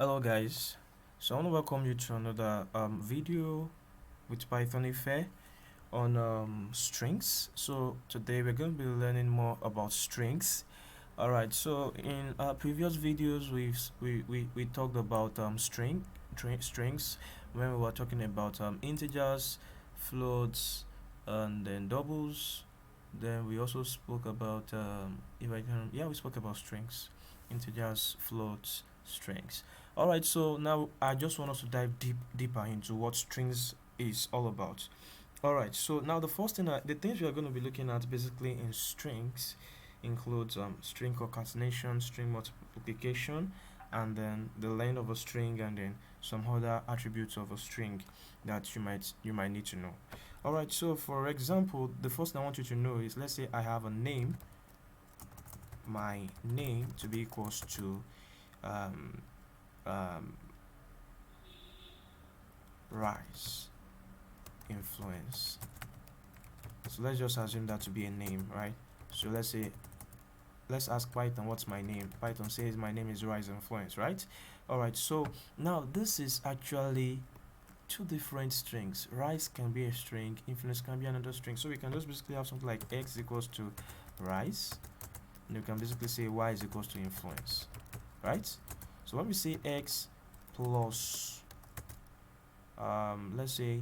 Hello guys, so I want to welcome you to another video with Python Ife on strings. So today we're going to be learning more about strings. Alright, so in our previous videos we talked about strings when we were talking about integers, floats, and then doubles. Then we also spoke about we spoke about strings, integers, floats, strings. Alright, so now I just want us to dive deeper into what strings is all about. Alright, so now the things we are going to be looking at basically in strings includes string concatenation, string multiplication, and then the length of a string, and then some other attributes of a string that you might need to know. Alright, so for example, the first thing I want you to know is, let's say I have a name, my name to be equals to um, um, rise influence. So let's just assume that to be a name, right? So let's ask Python, what's my name? Python says my name is rise influence, right? Alright, so now this is actually two different strings. Rise can be a string, influence can be another string. So we can just basically have something like x equals to rise, and you can basically say y is equals to influence, right? So when we say x plus let's say,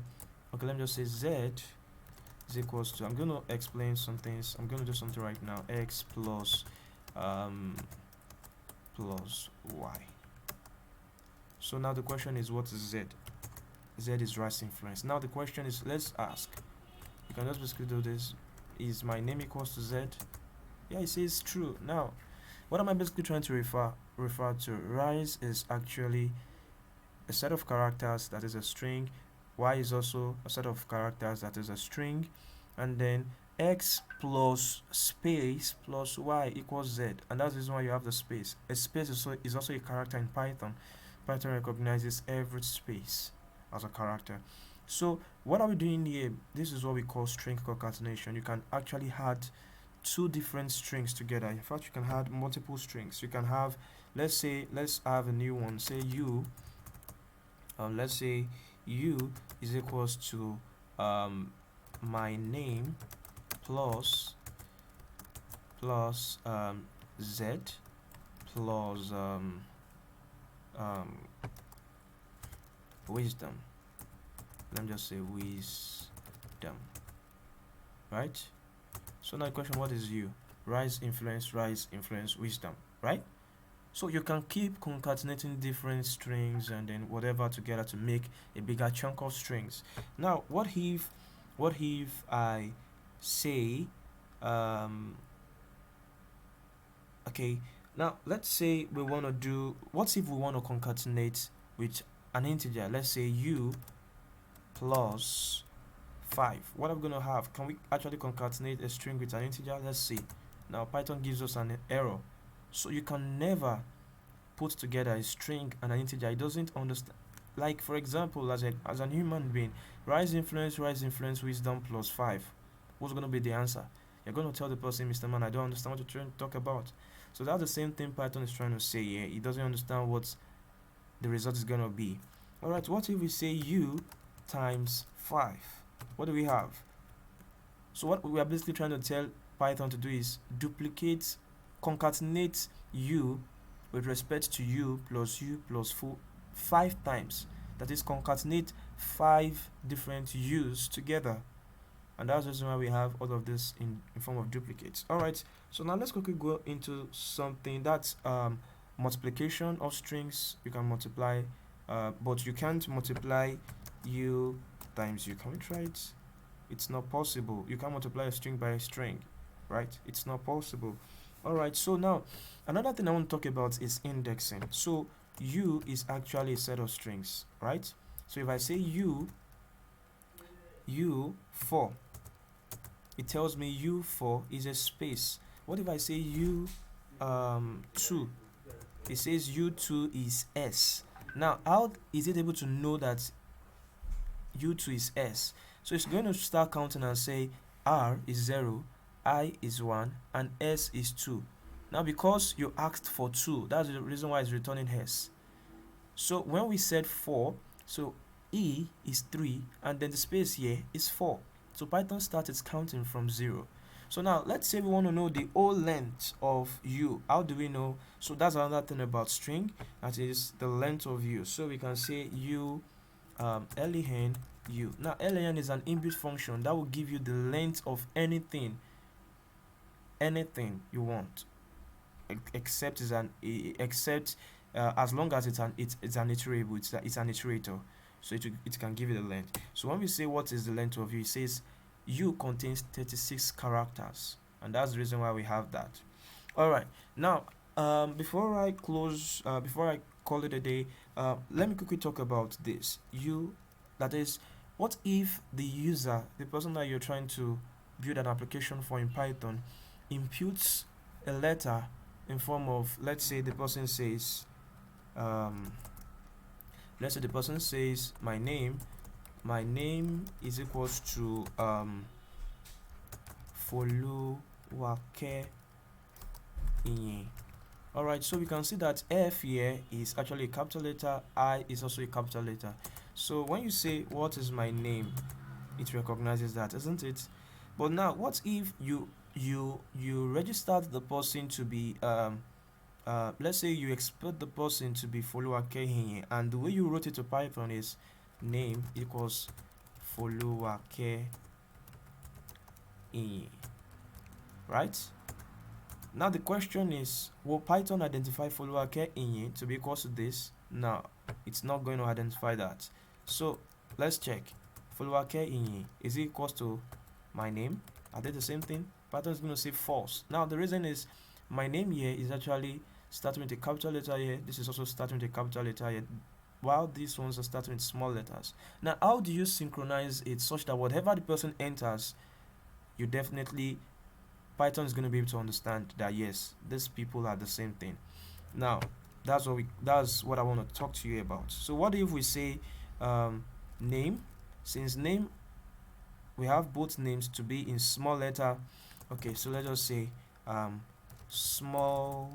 okay, let me just say z is equals to, I'm going to explain some things, I'm going to do something right now, x plus y. So now the question is, what is z? Z is rise influence. Now the question is, let's ask, you can just basically do this, is my name equals to z? Yeah, it says true. Now what am I basically trying to refer to? Rise is actually a set of characters that is a string, y is also a set of characters that is a string, and then x plus space plus y equals z, and that's the reason why you have the space. A space is also a character in Python. Python recognizes every space as a character. So what are we doing here? This is what we call string concatenation. You can actually add two different strings together. In fact, you can add multiple strings. You can have, let's have a new one, say u. Let's say u is equals to my name plus z plus wisdom. Let me just say wisdom, right? So now the question, what is u? Rise influence, wisdom, right? So you can keep concatenating different strings and then whatever together to make a bigger chunk of strings. Now what if I say okay, now let's say we want to do, what if we want to concatenate with an integer? Let's say u plus 5. What I'm going to have, can we actually concatenate a string with an integer? Let's see. Now Python gives us an error. So you can never put together a string and an integer. It doesn't understand. Like for example, as an human being, rise influence, wisdom plus 5. What's going to be the answer? You're going to tell the person, Mr. Man, I don't understand what you're trying to talk about. So that's the same thing Python is trying to say here. It doesn't understand what the result is going to be. Alright, what if we say u times 5? What do we have? So what we are basically trying to tell Python to do is concatenate u with respect to u plus 4 5 times. That is, concatenate 5 different u's together. And that's the reason why we have all of this in form of duplicates. Alright, so now let's quickly go into something that's multiplication of strings. You can multiply, but you can't multiply u times u. Can we try it? It's not possible. You can't multiply a string by a string, right? It's not possible. Alright, so now another thing I want to talk about is indexing. So u is actually a set of strings, right? So if I say u4, it tells me u4 is a space. What if I say u2? It says u2 is s. Now how is it able to know that u2 is s? So it's going to start counting and say r is 0, I is 1, and s is 2. Now because you asked for 2, that's the reason why it's returning s. So when we said 4, so E is 3 and then the space here is 4. So Python started counting from 0. So now let's say we want to know the whole length of U. How do we know? So that's another thing about string, that is the length of U. So we can say U len U. Now len is an inbuilt function that will give you the length of anything you want, except is an except as long as it's an iterable, it's an iterator, so it can give you the length. So when we say what is the length of U, it says U contains 36 characters, and that's the reason why we have that. All right, now before I close, before I call it a day, let me quickly talk about this U. That is, what if the user, the person that you're trying to build an application for in Python, imputes a letter in form of, let's say the person says um, my name is equals to Foluwake Inye. Alright, so we can see that F here is actually a capital letter, I is also a capital letter. So when you say what is my name, it recognizes that, isn't it? But now what if you registered the person to be let's say you expect the person to be Foluwake Inye, and the way you wrote it to Python is name equals Foluwake Inye, right? Now the question is, will Python identify Foluwake Inye to be equal to this? No, it's not going to identify that. So let's check. Foluwake Inye is equals to my name. Are they the same thing? Python is going to say false. Now the reason is my name here is actually starting with a capital letter here. This is also starting with a capital letter here, while these ones are starting with small letters. Now how do you synchronize it such that whatever the person enters, you definitely, Python is going to be able to understand that yes, these people are the same thing. Now that's what I want to talk to you about. So what if we say name? Since name, we have both names to be in small letter. Okay, so let's just say small,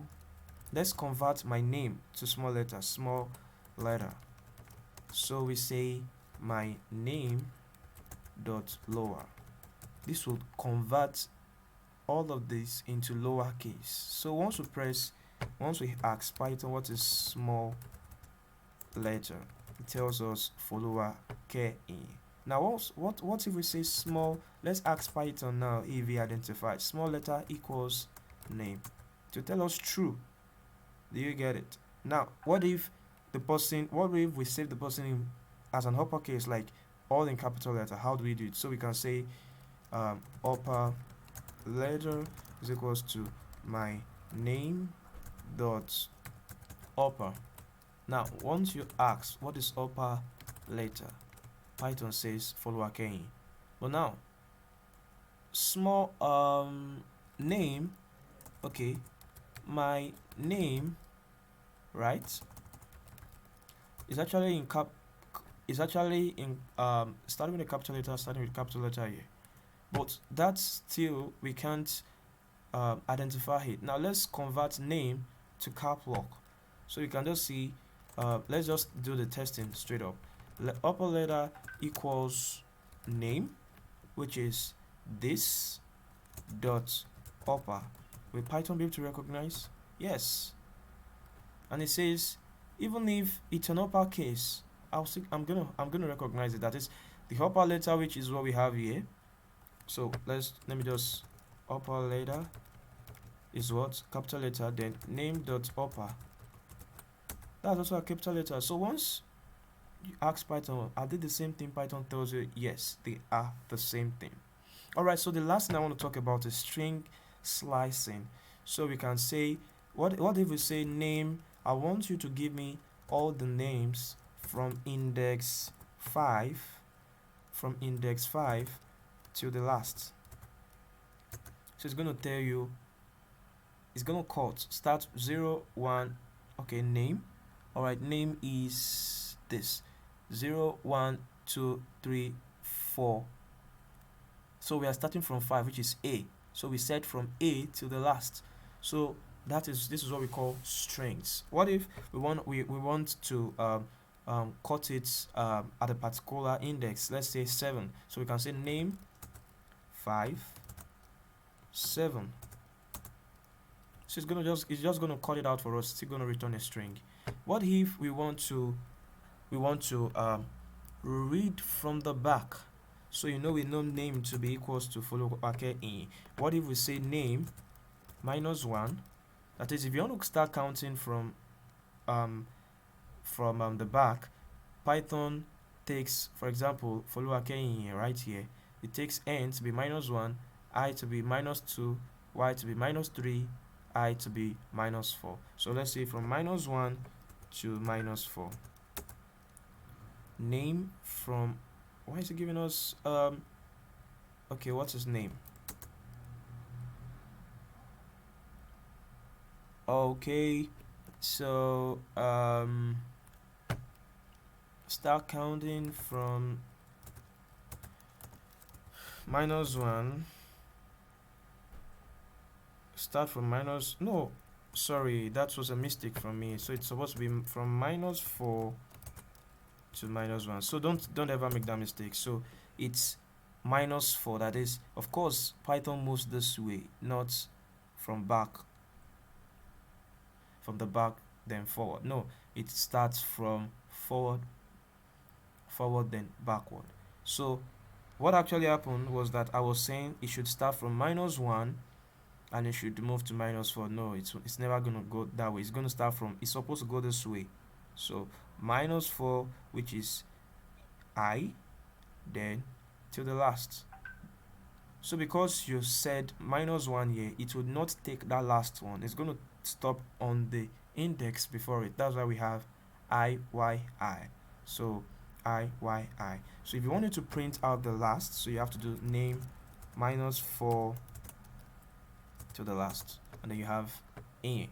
let's convert my name to small letter. So we say my name dot lower. This will convert all of this into lowercase. So once we ask Python what is small letter, it tells us Foluwake Inye. Now what if we say small? Let's ask Python now if he identifies small letter equals name to tell us true. Do you get it? Now what if we save the person in as an uppercase, like all in capital letter? How do we do it? So we can say upper letter is equals to my name dot upper. Now once you ask what is upper letter, Python says Foluwake Inye. But now small name, okay, my name, right, is actually in starting with a capital letter here, but that's still, we can't identify it. Now let's convert name to cap lock, so you can just see, let's just do the testing straight up. Upper letter equals name, which is this dot upper. Will Python be able to recognize? Yes. And it says even if it's an uppercase, I'm gonna recognize it. That is the upper letter, which is what we have here. So let me just, upper letter is what? Capital letter, then name dot upper. That's also a capital letter. So once you ask Python, are they the same thing? Python tells you yes, they are the same thing. Alright, so the last thing I want to talk about is string slicing. So we can say, what if we say name, I want you to give me all the names from index 5 to the last. So it's going to tell you, it's going to cut, start 0, 1, okay, name. Alright, name is this 0, 1, 2, 3, 4. So we are starting from 5, which is A. So we said from A to the last. So This is what we call strings. What if we want to cut it at a particular index, let's say 7, so we can say name 5 7. So it's just gonna cut it out for us. It's still gonna return a string. What if we want to read from the back? So we know name to be equals to follow in. What if we say name -1? That is, if you want to start counting um, the back, Python takes, for example, follow in right here. It takes n to be -1, I to be -2, y to be -3, I to be -4. So let's say from -1 to -4. Name from, why is it giving us okay, what's his name? Okay, so start counting from -1. Start from minus, no, sorry, that was a mistake from me. So it's supposed to be from -4 to -1. So don't ever make that mistake. So it's -4. That is, of course, Python moves this way, not from the back then forward. No, it starts from forward then backward. So what actually happened was that I was saying it should start from -1 and it should move to -4. No, it's never gonna go that way. It's gonna start from, it's supposed to go this way. So -4, which is I, then till the last. So because you said -1 here, it would not take that last one. It's going to stop on the index before it. That's why we have IYI. So IYI. So if you wanted to print out the last, so you have to do name -4 to the last, and then you have in.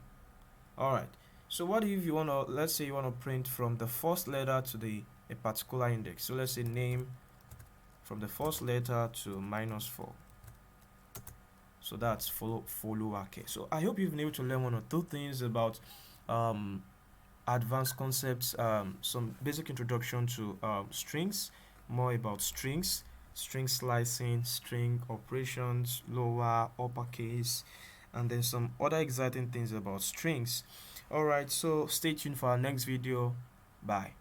All right. So what if you want to, let's say you want to print from the first letter to a particular index. So let's say name from the first letter to -4. So that's follow okay. So I hope you've been able to learn one or two things about advanced concepts, some basic introduction to strings, more about strings, string slicing, string operations, lower, uppercase, and then some other exciting things about strings. All right, so stay tuned for our next video. Bye.